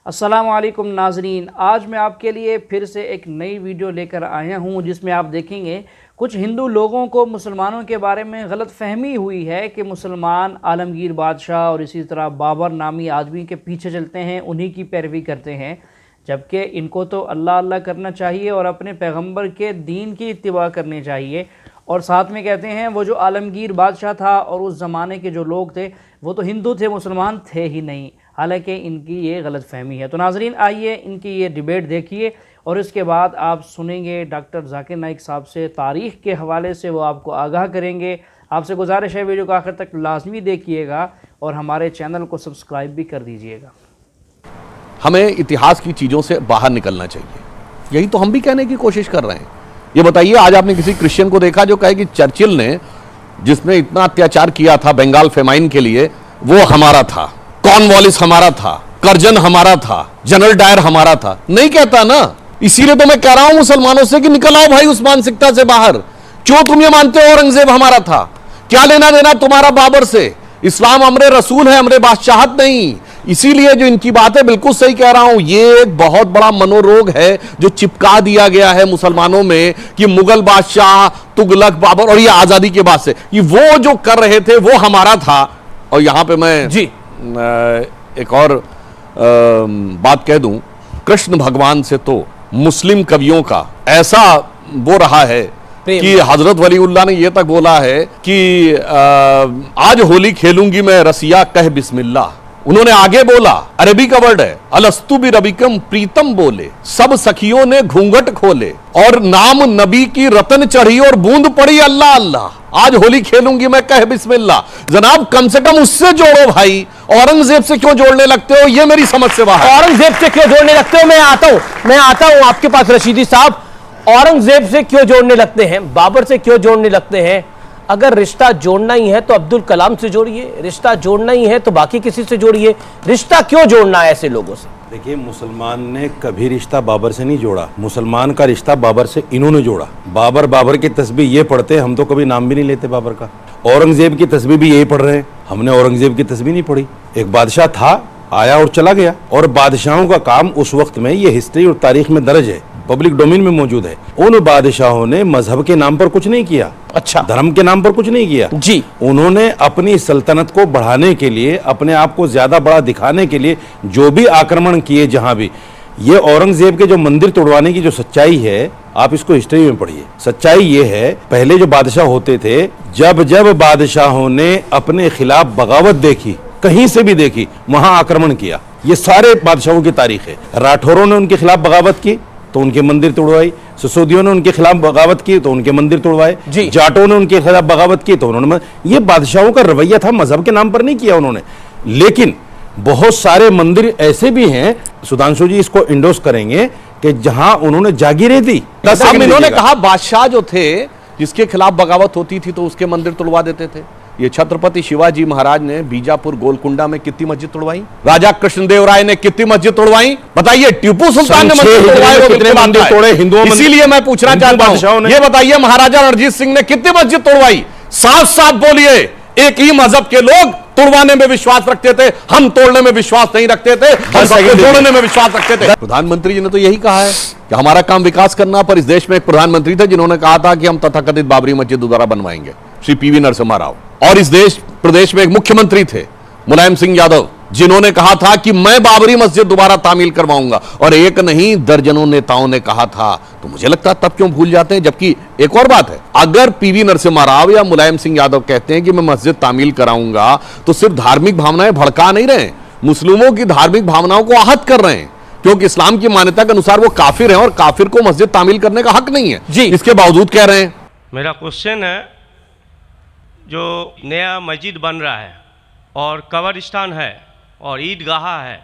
अस्सलाम वालेकुम नाजरीन, आज मैं आपके लिए फिर से एक नई वीडियो लेकर आया हूं जिसमें आप देखेंगे कुछ हिंदू लोगों को मुसलमानों के बारे में गलत फहमी हुई है कि मुसलमान आलमगीर बादशाह और इसी तरह बाबर नामी आदमी के पीछे चलते हैं, उन्हीं की पैरवी करते हैं, जबकि इनको तो अल्लाह अल्लाह करना चाहिए और अपने पैगंबर के दीन की इत्तिबा करनी चाहिए। और साथ में कहते हैं वो जो आलमगीर बादशाह था और उस ज़माने के जो लोग थे वो तो हिंदू थे, मुसलमान थे ही नहीं। हालांकि इनकी ये गलत फहमी है। तो नाजरीन आइए इनकी ये डिबेट देखिए और इसके बाद आप सुनेंगे डॉक्टर जाकिर नाइक साहब से, तारीख़ के हवाले से वो आपको आगाह करेंगे। आपसे गुजारिश है वीडियो को आखिर तक लाजमी देखिएगा और हमारे चैनल को सब्सक्राइब भी कर दीजिएगा। हमें इतिहास की चीज़ों से बाहर निकलना चाहिए, यही तो हम भी कहने की कोशिश कर रहे हैं। ये बताइए, आज आपने किसी क्रिश्चियन को देखा जो कहे कि चर्चिल ने जिसने इतना अत्याचार किया था बंगाल फेमाइन के लिए वो हमारा था, कॉर्नवालिस हमारा था, कर्जन हमारा था, जनरल डायर हमारा था? नहीं कहता ना। इसीलिए तो मैं कह रहा हूं मुसलमानों से कि निकल आओ भाई उस मानसिकता से बाहर। क्यों तुम ये मानते हो औरंगजेब हमारा था? क्या लेना देना तुम्हारा बाबर से? इस्लाम अमरे रसूल है, अमरे बादशाहत नहीं। इसीलिए जो इनकी बात है बिल्कुल सही कह रहा हूं, ये एक बहुत बड़ा मनोरोग है जो चिपका दिया गया है मुसलमानों में कि मुगल बादशाह, तुगलक, बाबर और ये आजादी के बाद से कि वो जो कर रहे थे वो हमारा था। और यहां पे मैं जी एक और बात कह दूं, कृष्ण भगवान से तो मुस्लिम कवियों का ऐसा वो रहा है कि हजरत वलीउल्लाह ने यह तक बोला है कि आज होली खेलूंगी मैं रसिया कह बिस्मिल्लाह। उन्होंने आगे बोला, अरबी का वर्ड है, अलस्तु बि रबिकम प्रीतम बोले, सब सखियों ने घूंघट खोले और नाम नबी की रतन चढ़ी और बूंद पड़ी अल्लाह अल्लाह। आज होली खेलूंगी मैं कह बिस्मिल्लाह। जनाब कम से कम उससे जोड़ो भाई, औरंगजेब से क्यों जोड़ने लगते हो? ये मेरी समझ से बाहर। औरंगजेब से क्यों जोड़ने लगते हो? मैं आता हूं आपके पास रशीदी साहब। औरंगजेब से क्यों जोड़ने लगते हैं, बाबर से क्यों जोड़ने लगते हैं? अगर रिश्ता जोड़ना ही है तो अब्दुल कलाम से जोड़िए, रिश्ता जोड़ना ही है तो बाकी किसी से जोड़िए। रिश्ता क्यों जोड़ना है ऐसे लोगों से? देखिए, मुसलमान ने कभी रिश्ता बाबर से नहीं जोड़ा, मुसलमान का रिश्ता बाबर से इन्होंने जोड़ा। बाबर की तस्बीह ये पढ़ते, हम तो कभी नाम भी नहीं लेते बाबर का। औरंगजेब की तस्बीह भी यही पढ़ रहे हैं, हमने औरंगजेब की तस्बीह नहीं पढ़ी। एक बादशाह था, आया और चला गया। और बादशाहों का काम उस वक्त में, ये हिस्ट्री और तारीख में दर्ज है, पब्लिक डोमेन में मौजूद है, उन बादशाहों ने मजहब के नाम पर कुछ नहीं किया, अच्छा धर्म के नाम पर कुछ नहीं किया जी। उन्होंने अपनी सल्तनत को बढ़ाने के लिए, अपने आप को ज्यादा बड़ा दिखाने के लिए जो भी आक्रमण किए, जहां भी, ये औरंगजेब के जो मंदिर तोड़वाने की जो सच्चाई है, आप इसको हिस्ट्री में पढ़िए। सच्चाई ये है, पहले जो बादशाह होते थे, जब जब बादशाहों ने अपने खिलाफ बगावत देखी, कहीं से भी देखी, वहां आक्रमण किया। ये सारे बादशाहों की तारीख है। राठौरों ने उनके खिलाफ बगावत की तो उनके मंदिर तोड़वाई, सिसोदियों ने उनके खिलाफ बगावत की तो उनके मंदिर तोड़वाए, जाटों ने उनके खिलाफ बगावत की तो उन्होंने, ये बादशाहों का रवैया था, मजहब के नाम पर नहीं किया उन्होंने। लेकिन बहुत सारे मंदिर ऐसे भी हैं, सुधांशु जी इसको इंडोर्स करेंगे, कि जहां उन्होंने जागीरें दी। इन्होंने कहा बादशाह जो थे जिसके खिलाफ बगावत होती थी तो उसके मंदिर तोड़वा देते थे। ये छत्रपति शिवाजी महाराज ने बीजापुर गोलकुंडा में कितनी मस्जिद तोड़वाई? राजा कृष्णदेव राय ने कितनी मस्जिद तोड़वाई? बताइए, टीपू सुल्तान ने मंदिर तोड़वाए, कितने मंदिर तोड़े हिंदुओं? इसीलिए मैं पूछना चाहता हूं, ये बताइए महाराजा रणजीत सिंह ने कितनी मस्जिद तोड़वाई? साफ साफ बोलिए। एक ही मजहब के लोग तोड़वाने में विश्वास रखते थे, हम तोड़ने में विश्वास नहीं रखते थे, हम सबको जोड़ने में विश्वास रखते थे। प्रधानमंत्री जी ने तो यही कहा है कि हमारा काम विकास करना, पर इस देश में एक प्रधानमंत्री थे जिन्होंने कहा था कि हम तथाकथित बाबरी मस्जिद दोबारा बनवाएंगे, श्री पीवी नरसिम्हा राव। और इस प्रदेश में एक मुख्यमंत्री थे मुलायम सिंह यादव, जिन्होंने कहा था कि मैं बाबरी मस्जिद दोबारा तामील करवाऊंगा, और एक नहीं दर्जनों नेताओं ने कहा था। तो मुझे लगता है तब क्यों भूल जाते हैं? जबकि एक और बात है, अगर पीवी नरसिम्हा राव या मुलायम सिंह यादव कहते हैं कि मैं मस्जिद तामील कराऊंगा, तो सिर्फ धार्मिक भावनाएं भड़का नहीं रहे, मुस्लिमों की धार्मिक भावनाओं को आहत कर रहे हैं, क्योंकि इस्लाम की मान्यता के अनुसार वो काफिर हैं और काफिर को मस्जिद तामील करने का हक नहीं है जी। इसके बावजूद कह रहे हैं। मेरा क्वेश्चन है, जो नया मस्जिद बन रहा है और कब्रिस्तान है और ईदगाह है,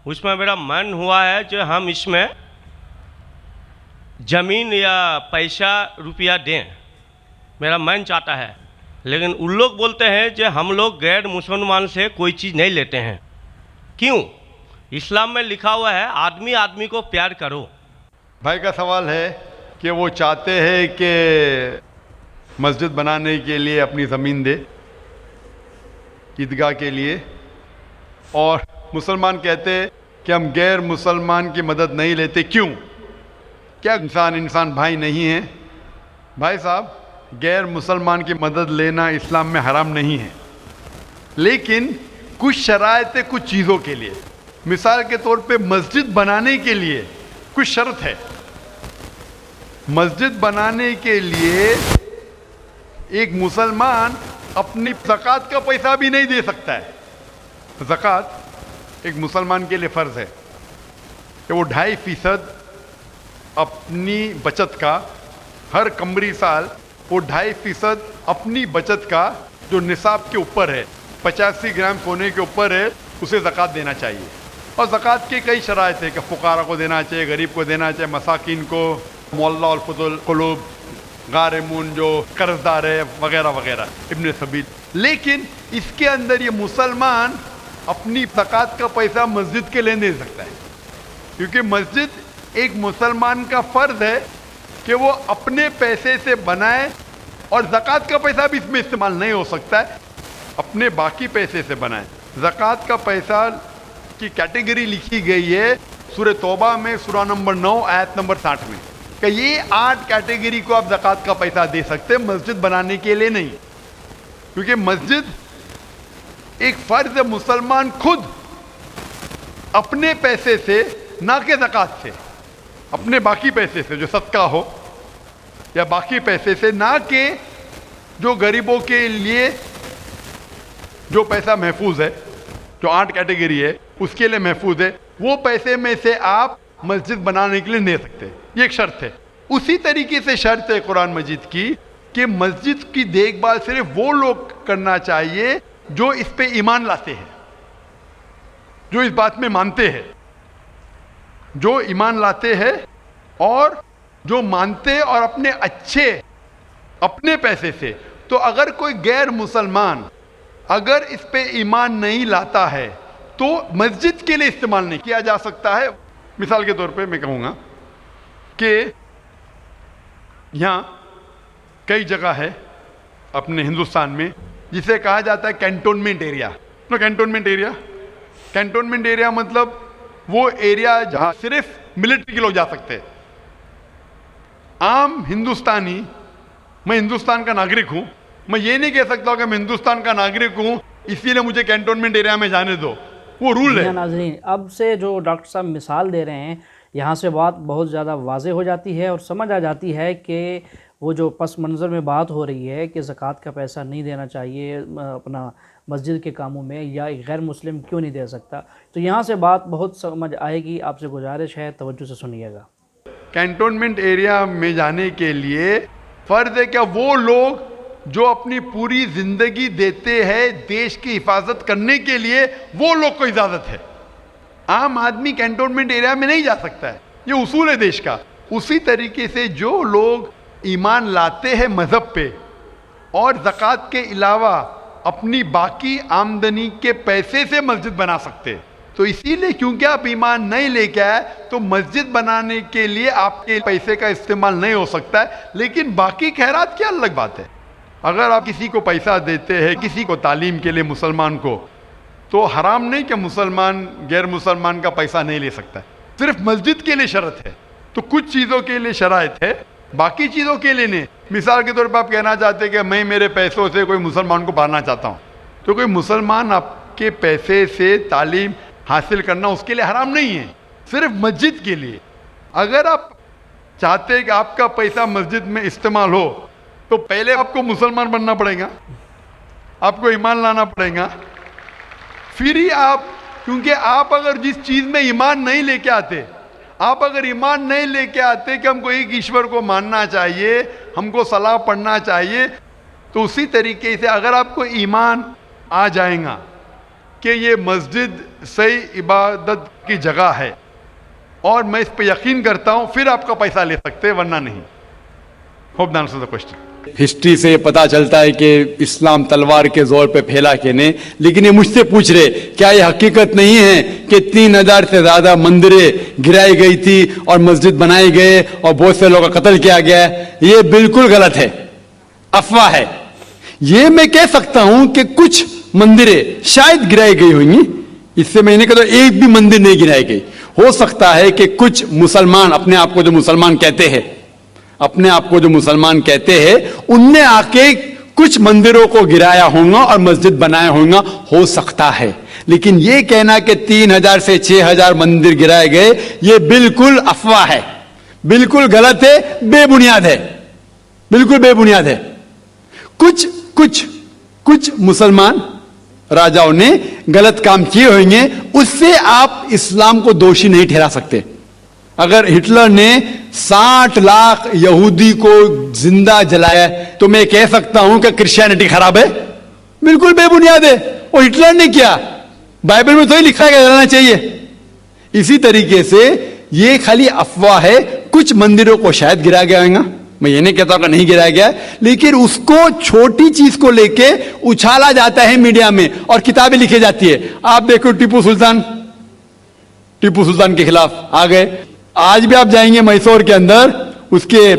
उसमें मेरा मन हुआ है जो हम इसमें ज़मीन या पैसा रुपया दें, मेरा मन चाहता है। लेकिन उन लोग बोलते हैं जो हम लोग गैर मुसलमान से कोई चीज़ नहीं लेते हैं। क्यों? इस्लाम में लिखा हुआ है आदमी आदमी को प्यार करो। भाई का सवाल है कि वो चाहते हैं कि मस्जिद बनाने के लिए अपनी ज़मीन दे ईदगाह के लिए, और मुसलमान कहते कि हम गैर मुसलमान की मदद नहीं लेते, क्यों? क्या इंसान भाई नहीं है? भाई साहब, गैर मुसलमान की मदद लेना इस्लाम में हराम नहीं है, लेकिन कुछ शराइत है कुछ चीज़ों के लिए। मिसाल के तौर पे मस्जिद बनाने के लिए कुछ शर्त है। मस्जिद बनाने के लिए एक मुसलमान अपनी ज़कात का पैसा भी नहीं दे सकता है। ज़कात एक मुसलमान के लिए फ़र्ज़ है कि वो 2.5% अपनी बचत का, हर कमरी साल वो 2.5% अपनी बचत का जो निसाब के ऊपर है, 85 ग्राम सोने के ऊपर है, उसे ज़कात देना चाहिए। और ज़कात की कई शराइत है कि फ़ुकारा को देना चाहिए, गरीब को देना चाहिए, मसाकिन को, मौला और फुदुल कुलूब, गारिमून जो कर्जदार है, वगैरह वगैरह, इब्न सबील। लेकिन इसके अंदर ये मुसलमान अपनी ज़कात का पैसा मस्जिद के लिए नहीं दे सकता है, क्योंकि मस्जिद एक मुसलमान का फ़र्ज़ है कि वो अपने पैसे से बनाए, और ज़कात का पैसा भी इसमें इस्तेमाल नहीं हो सकता है, अपने बाकी पैसे से बनाए। ज़कात का पैसा की कैटेगरी लिखी गई है सूरह तौबा में, सूरा नंबर 9 आयत नंबर 60 में, कि ये 8 कैटेगरी को आप ज़कात का पैसा दे सकते हैं, मस्जिद बनाने के लिए नहीं, क्योंकि मस्जिद एक फ़र्ज़ है। मुसलमान खुद अपने पैसे से, ना कि ज़कात से, अपने बाकी पैसे से जो सदका हो या बाकी पैसे से, ना कि जो गरीबों के लिए जो पैसा महफूज है, जो 8 कैटेगरी है उसके लिए महफूज है, वो पैसे में से आप मस्जिद बनाने के लिए नहीं दे सकते। ये एक शर्त है। उसी तरीके से शर्त है कुरान मजीद की कि मस्जिद की देखभाल सिर्फ वो लोग करना चाहिए जो इस पे ईमान लाते हैं, जो इस बात में मानते हैं, जो ईमान लाते हैं और जो मानते और अपने अच्छे अपने पैसे से। तो अगर कोई गैर मुसलमान अगर इस पे ईमान नहीं लाता है तो मस्जिद के लिए इस्तेमाल नहीं किया जा सकता है। मिसाल के तौर पे मैं कहूँगा कि यहाँ कई जगह है अपने हिंदुस्तान में जिसे कहा जाता है कैंटोनमेंट एरिया। कैंटोनमेंट एरिया मतलब वो एरिया जहाँ सिर्फ मिलिट्री के लोग जा सकते हैं। आम हिंदुस्तानी, मैं हिंदुस्तान का नागरिक हूँ, मैं ये नहीं कह सकता कि मैं हिंदुस्तान का नागरिक हूँ इसीलिए मुझे कैंटोनमेंट एरिया में जाने दो, वो रूल है। नाज़रीन, अब से जो डॉक्टर साहब मिसाल दे रहे हैं, यहाँ से बात बहुत ज़्यादा वाज़ेह हो जाती है और समझ आ जाती है कि वो जो पस मंज़र में बात हो रही है कि ज़कात का पैसा नहीं देना चाहिए अपना मस्जिद के कामों में, या एक गैर मुस्लिम क्यों नहीं दे सकता, तो यहाँ से बात बहुत समझ आएगी। आपसे गुजारिश है तवज्जो से सुनिएगा। कैंटोनमेंट एरिया में जाने के लिए फ़र्ज़ है क्या वो लोग जो अपनी पूरी ज़िंदगी देते हैं देश की हिफाजत करने के लिए, वो लोग को इजाज़त है। आम आदमी कैंटोनमेंट एरिया में नहीं जा सकता है, ये उसूल है देश का। उसी तरीके से जो लोग ईमान लाते हैं मज़हब पे और ज़कात के अलावा अपनी बाकी आमदनी के पैसे से मस्जिद बना सकते हैं, तो इसीलिए क्योंकि आप ईमान नहीं लेके आए तो मस्जिद बनाने के लिए आपके पैसे का इस्तेमाल नहीं हो सकता है। लेकिन बाकी खैरात की अलग बात है। अगर आप किसी को पैसा देते हैं, किसी को तालीम के लिए, मुसलमान को, तो हराम नहीं कि मुसलमान गैर मुसलमान का पैसा नहीं ले सकता है, सिर्फ मस्जिद के लिए शर्त है। तो कुछ चीज़ों के लिए शराइत है, बाकी चीज़ों के लिए नहीं। मिसाल के तौर पर आप कहना चाहते हैं कि मैं मेरे पैसों से कोई मुसलमान को पढ़ाना चाहता हूँ, तो कोई मुसलमान आपके पैसे से तालीम हासिल करना उसके लिए हराम नहीं है, सिर्फ मस्जिद के लिए। अगर आप चाहते हैं कि आपका पैसा मस्जिद में इस्तेमाल हो तो पहले आपको मुसलमान बनना पड़ेगा, आपको ईमान लाना पड़ेगा, फिर ही आप, क्योंकि आप अगर जिस चीज़ में ईमान नहीं लेके आते, आप अगर ईमान नहीं लेके आते कि हमको एक ईश्वर को मानना चाहिए, हमको सलाह पढ़ना चाहिए, तो उसी तरीके से अगर आपको ईमान आ जाएगा कि ये मस्जिद सही इबादत की जगह है और मैं इस पे यकीन करता हूँ, फिर आपका पैसा ले सकते हैं, वरना नहीं। Hope the answer the question. History से ये पता चलता है कि इस्लाम तलवार के जोर पे फैला कि नहीं, लेकिन ये मुझसे पूछ रहे क्या ये हकीकत नहीं है कि 3000 से ज्यादा मंदिरें गिराई गई थी और मस्जिद बनाए गए और बहुत से लोगों का कत्ल किया गया है? ये बिल्कुल गलत है, अफवाह है। ये मैं कह सकता हूं कि कुछ मंदिरें शायद गिराई गई होंगी, इससे महीने का तो एक भी मंदिर नहीं गिराई गई। हो सकता है कि कुछ मुसलमान अपने आप को जो मुसलमान कहते हैं, अपने आप को जो मुसलमान कहते हैं, उनने आके कुछ मंदिरों को गिराया होगा और मस्जिद बनाया होगा, हो सकता है। लेकिन यह कहना कि 3000 से 6000 मंदिर गिराए गए, यह बिल्कुल अफवाह है, बिल्कुल गलत है, बेबुनियाद है, बिल्कुल बेबुनियाद है। कुछ मुसलमान राजाओं ने गलत काम किए होंगे, उससे आप इस्लाम को दोषी नहीं ठहरा सकते। अगर हिटलर ने 60 लाख यहूदी को जिंदा जलाया तो मैं कह सकता हूं कि क्रिश्चियनिटी खराब है? बिल्कुल बेबुनियाद है। और हिटलर ने किया, बाइबल में तो ही लिखा है कि जलाना चाहिए। इसी तरीके से ये खाली अफवाह है। कुछ मंदिरों को शायद गिराया गया होगा, मैं ये नहीं कहता कि नहीं गिराया गया, लेकिन उसको छोटी चीज को लेके उछाला जाता है मीडिया में और किताबें लिखी जाती है। आप देखो टीपू सुल्तान के खिलाफ आ गए। आज भी आप जाएंगे मैसूर के अंदर, उसके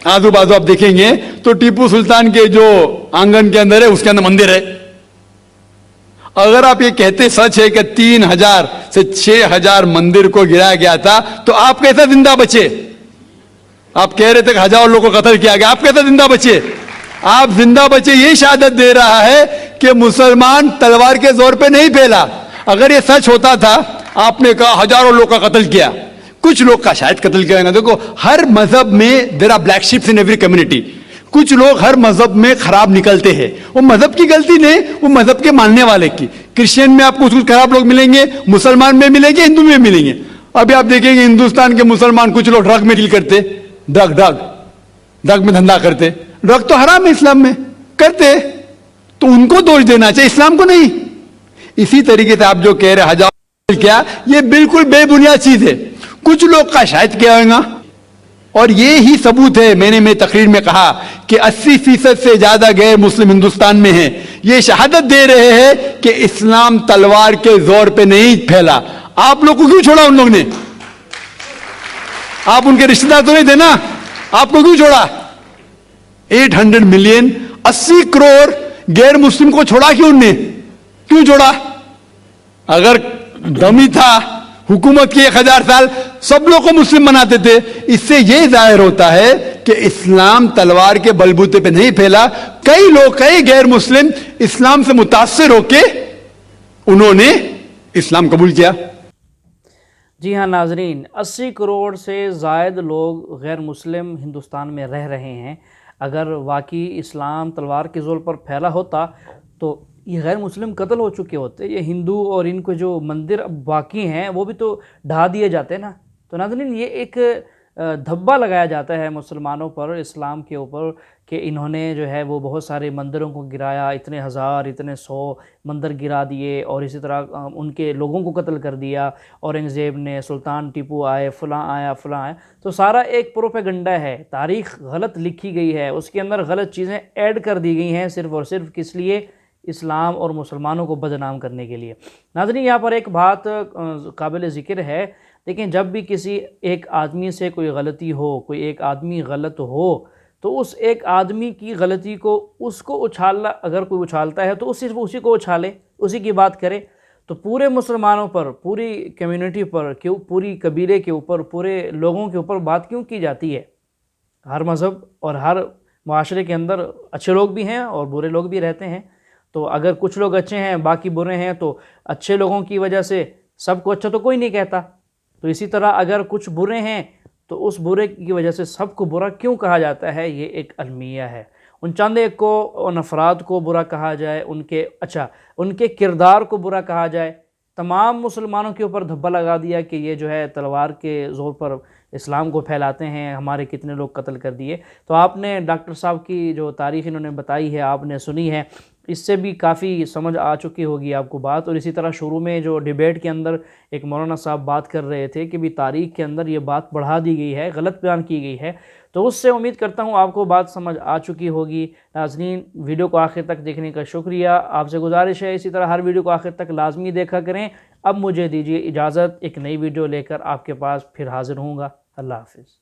आजू बाजू आप देखेंगे तो टीपू सुल्तान के जो आंगन के अंदर है, उसके अंदर मंदिर है। अगर आप ये कहते सच है कि 3000 से 6000 मंदिर को गिराया गया था, तो आप कैसे जिंदा बचे? आप कह रहे थे कि हजारों लोगों को कत्ल किया गया, आप कैसे जिंदा बचे? आप जिंदा बचे ये शहादत दे रहा है कि मुसलमान तलवार के जोर पे नहीं फैला। अगर ये सच होता था, आपने कहा हजारों लोग का कत्ल किया, कुछ लोग का शायद कत्ल किया। देखो, हर मजहब में there are black sheeps in every community. कुछ लोग हर मजहब में खराब निकलते हैं, वो मजहब की गलती नहीं, वो मजहब के मानने वाले की। क्रिश्चियन में आपको कुछ खराब लोग मिलेंगे, मुसलमान में मिलेंगे, हिंदू में मिलेंगे। अभी आप देखेंगे हिंदुस्तान के मुसलमान कुछ लोग ड्रग में डील करते, ड्रग में धंधा करते। ड्रग तो हराम है इस्लाम में, करते, तो उनको दोष देना चाहिए, इस्लाम को नहीं। इसी तरीके से आप जो कह रहे हजार क्या, ये बिल्कुल बेबुनियाद चीज है। कुछ लोग का शायद क्या होगा, और ये ही सबूत है। मैंने तकरीर में कहा कि 80% से ज्यादा गैर मुस्लिम हिंदुस्तान में हैं। ये शहादत दे रहे हैं कि इस्लाम तलवार के जोर पे नहीं फैला। आप लोग को क्यों छोड़ा उन लोग ने? आप उनके रिश्तेदार तो नहीं थे ना, आपको क्यों छोड़ा? 800 मिलियन 80 करोड़ गैर मुस्लिम को छोड़ा क्यों उनने? क्यों छोड़ा? अगर दमी था हुकूमत की 1000 साल, सब लोग को मुस्लिम बनाते थे। इससे यह जाहिर होता है कि इस्लाम तलवार के बलबूते पे नहीं फैला। कई लोग, कई गैर मुस्लिम इस्लाम से मुतासिर होके उन्होंने इस्लाम कबूल किया। जी हाँ नाजरीन, 80 करोड़ से ज़ायद लोग गैर मुस्लिम हिंदुस्तान में रह रहे हैं। अगर वाकई इस्लाम तलवार के ज़ोर पर फैला होता तो ये गैर मुस्लिम कत्ल हो चुके होते। ये हिंदू और इनको जो मंदिर अब बाकी हैं वो भी तो ढा दिए जाते ना। तो नाज़रीन, ये एक धब्बा लगाया जाता है मुसलमानों पर, इस्लाम के ऊपर, कि इन्होंने जो है वो बहुत सारे मंदिरों को गिराया, इतने हज़ार, इतने 100 मंदिर गिरा दिए और इसी तरह उनके लोगों को कत्ल कर दिया। औरंगज़ेब ने, सुल्तान टीपू आए, फ़लाँ आया। तो सारा एक प्रोपेगंडा है, तारीख़ गलत लिखी गई है, उसके अंदर गलत चीज़ें ऐड कर दी गई हैं सिर्फ़ और सिर्फ किस लिए? इस्लाम और मुसलमानों को बदनाम करने के लिए। नाज़रीन, यहाँ पर एक बात काबिल ज़िक्र है, लेकिन जब भी किसी एक आदमी से कोई गलती हो, कोई एक आदमी गलत हो, तो उस एक आदमी की गलती को उसको उछालना, अगर कोई उछालता है तो उसी को उछाले, उसी की बात करे। तो पूरे मुसलमानों पर, पूरी कम्युनिटी पर क्यों, पूरी कबीले के ऊपर, पूरे लोगों के ऊपर बात क्यों की जाती है? हर मज़हब और हर माशरे के अंदर अच्छे लोग भी हैं और बुरे लोग भी रहते हैं। तो अगर कुछ लोग अच्छे हैं बाकी बुरे हैं, तो अच्छे लोगों की वजह से सबको अच्छा तो कोई नहीं कहता। तो इसी तरह अगर कुछ बुरे हैं तो उस बुरे की वजह से सबको बुरा क्यों कहा जाता है? ये एक अलमिया है। उन चंद एक को, उन अफराद को बुरा कहा जाए, उनके किरदार को बुरा कहा जाए। तमाम मुसलमानों के ऊपर धब्बा लगा दिया कि ये जो है तलवार के ज़ोर पर इस्लाम को फैलाते हैं, हमारे कितने लोग कत्ल कर दिए। तो आपने डॉक्टर साहब की जो तारीख़ इन्होंने बताई है, आपने सुनी है, इससे भी काफ़ी समझ आ चुकी होगी आपको बात। और इसी तरह शुरू में जो डिबेट के अंदर एक मौलाना साहब बात कर रहे थे कि भी तारीख़ के अंदर ये बात बढ़ा दी गई है, गलत बयान की गई है, तो उससे उम्मीद करता हूँ आपको बात समझ आ चुकी होगी। नाज़रीन, वीडियो को आखिर तक देखने का शुक्रिया। आपसे गुजारिश है इसी तरह हर वीडियो को आखिर तक लाजमी देखा करें। अब मुझे दीजिए इजाज़त, एक नई वीडियो लेकर आपके पास फिर हाज़िर होऊंगा। अल्लाह हाफ़िज़।